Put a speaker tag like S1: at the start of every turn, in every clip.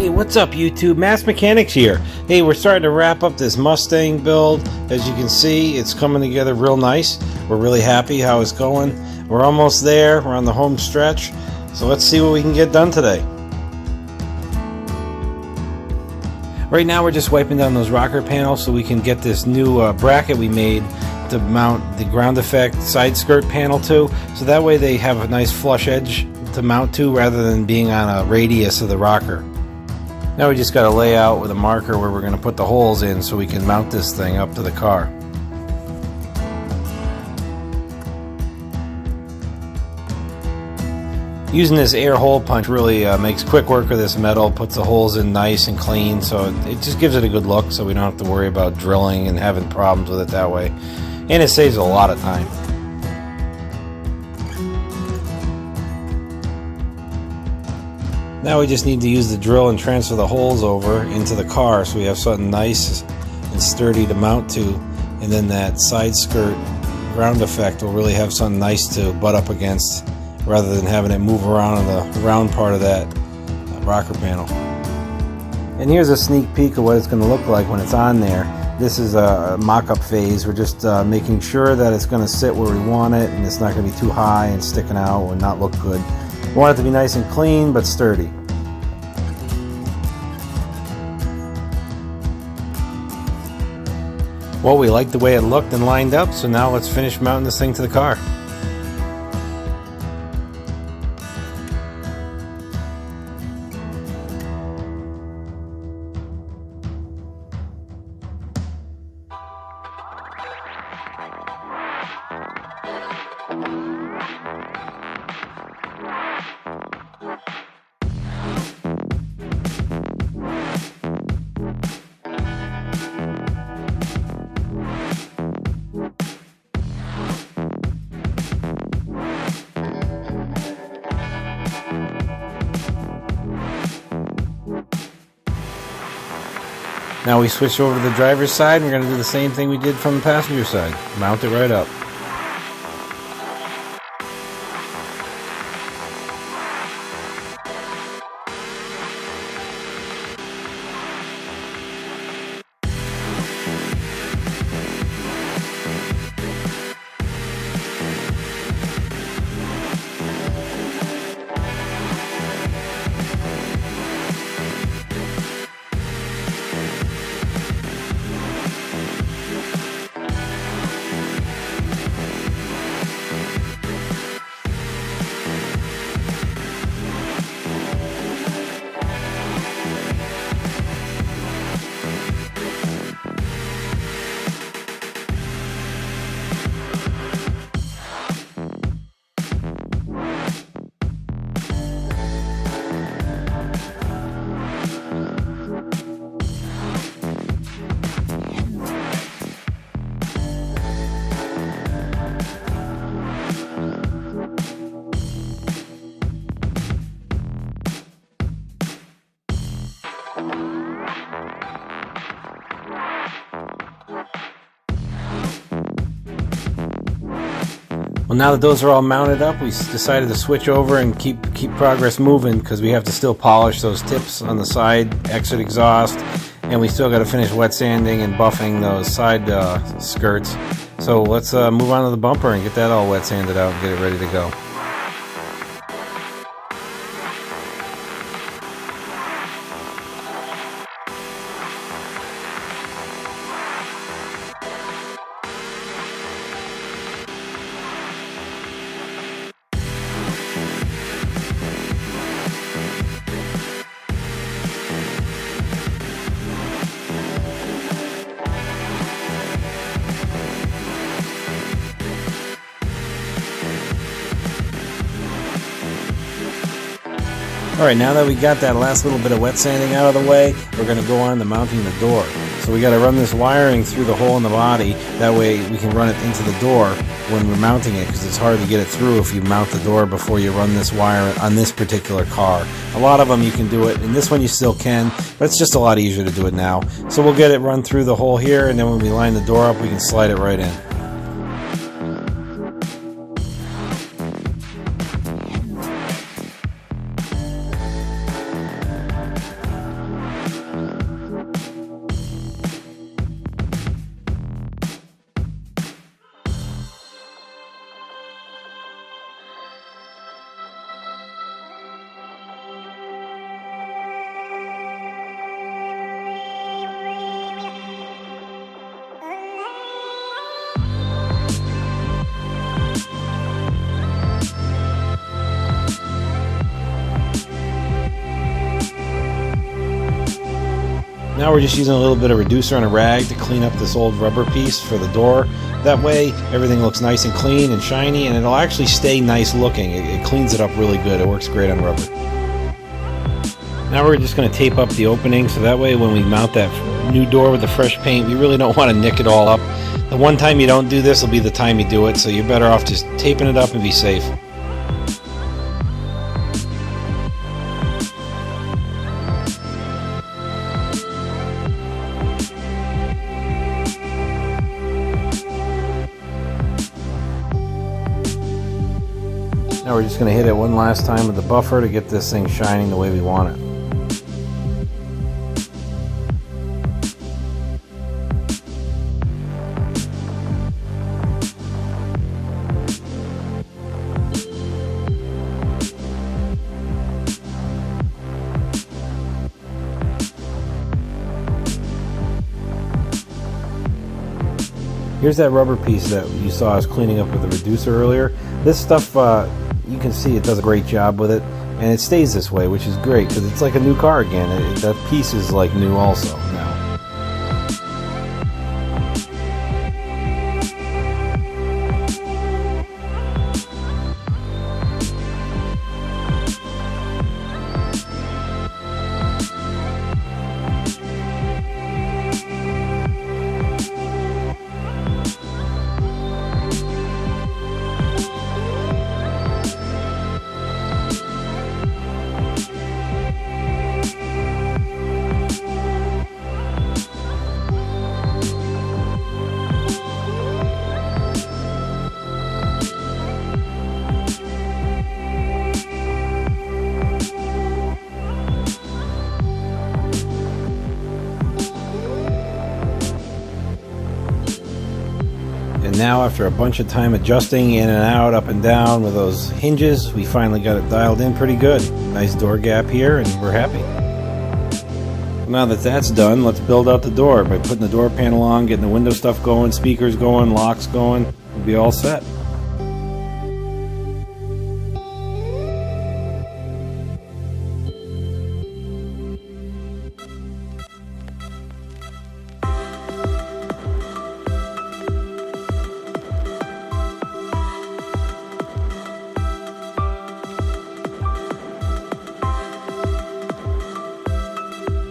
S1: Hey, what's up YouTube? Mass Mechanics here. Hey, we're starting to wrap up this Mustang build. As you can see, it's coming together real nice. We're really happy how it's going. We're almost there. We're on the home stretch. So let's see what we can get done today. Right now we're just wiping down those rocker panels so we can get this new bracket we made to mount the ground effect side skirt panel to. So that way they have a nice flush edge to mount to rather than being on a radius of the rocker. Now we just got to lay out with a marker where we're going to put the holes in so we can mount this thing up to the car. Using this air hole punch really makes quick work of this metal, puts the holes in nice and clean, so it just gives it a good look so we don't have to worry about drilling and having problems with it that way. And it saves a lot of time. Now we just need to use the drill and transfer the holes over into the car so we have something nice and sturdy to mount to, and then that side skirt ground effect will really have something nice to butt up against rather than having it move around on the round part of that rocker panel. And here's a sneak peek of what it's going to look like when it's on there. This is a mock-up phase. We're just making sure that it's going to sit where we want it and it's not going to be too high and sticking out or not look good. We want it to be nice and clean but sturdy. Well, we like the way it looked and lined up, so now let's finish mounting this thing to the car. Now we switch over to the driver's side and we're going to do the same thing we did from the passenger side. Mount it right up. Well, now that those are all mounted up, we decided to switch over and keep progress moving because we have to still polish those tips on the side exit exhaust, and we still got to finish wet sanding and buffing those side skirts. So let's move on to the bumper and get that all wet sanded out and get it ready to go. Alright, now that we got that last little bit of wet sanding out of the way, we're going to go on to mounting the door. So we got to run this wiring through the hole in the body, that way we can run it into the door when we're mounting it, because it's hard to get it through if you mount the door before you run this wire on this particular car. A lot of them you can do it, and this one you still can, but it's just a lot easier to do it now. So we'll get it run through the hole here, and then when we line the door up we can slide it right in. Now we're just using a little bit of reducer on a rag to clean up this old rubber piece for the door. That way everything looks nice and clean and shiny, and it'll actually stay nice looking. It cleans it up really good. It works great on rubber. Now we're just going to tape up the opening, so that way when we mount that new door with the fresh paint, we really don't want to nick it all up. The one time you don't do this will be the time you do it, so you're better off just taping it up and be safe. Now we're just going to hit it one last time with the buffer to get this thing shining the way we want it. Here's that rubber piece that you saw us cleaning up with the reducer earlier. This stuff, you can see it does a great job with it, and it stays this way, which is great because it's like a new car again. That piece is like new also now. And now, after a bunch of time adjusting in and out, up and down with those hinges, we finally got it dialed in pretty good. Nice door gap here, and we're happy. Now that that's done, let's build out the door by putting the door panel on, getting the window stuff going, speakers going, locks going. We'll be all set.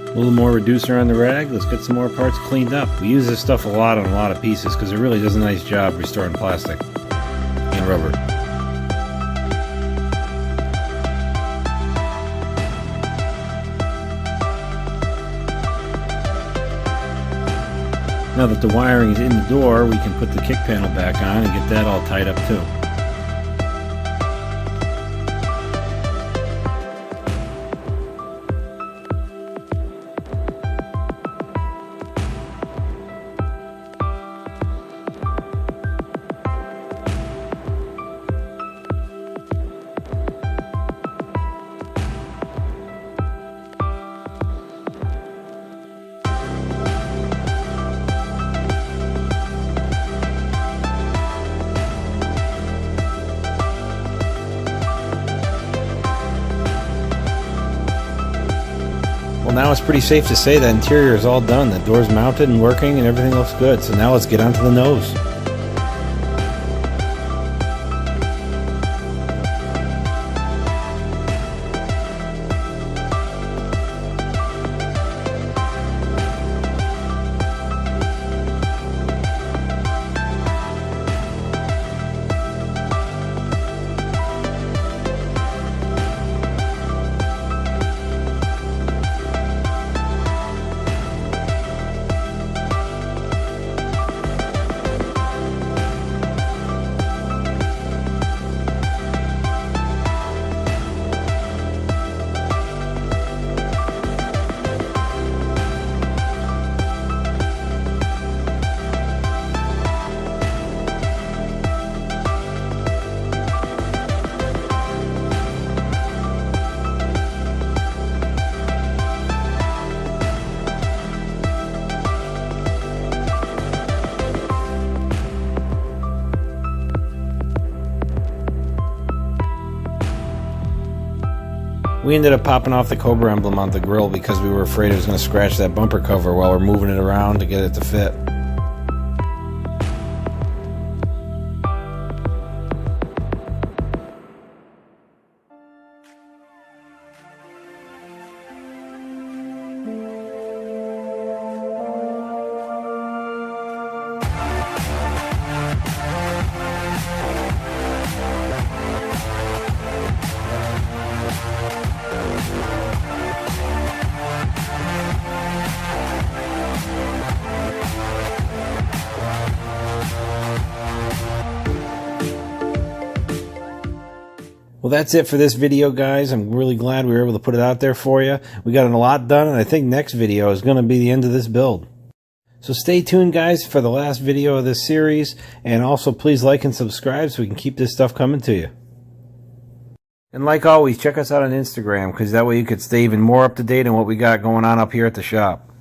S1: A little more reducer on the rag. Let's get some more parts cleaned up. We use this stuff a lot on a lot of pieces because it really does a nice job restoring plastic and rubber. Now that the wiring is in the door, we can put the kick panel back on and get that all tied up too. Well, now it's pretty safe to say the interior is all done. The door's mounted and working and everything looks good. So now let's get onto the nose. We ended up popping off the Cobra emblem on the grill because we were afraid it was going to scratch that bumper cover while we're moving it around to get it to fit. Well, that's it for this video, guys. I'm really glad we were able to put it out there for you. We got a lot done, and I think next video is going to be the end of this build. So stay tuned, guys, for the last video of this series, and also please like and subscribe so we can keep this stuff coming to you. And like always, check us out on Instagram, because that way you could stay even more up to date on what we got going on up here at the shop.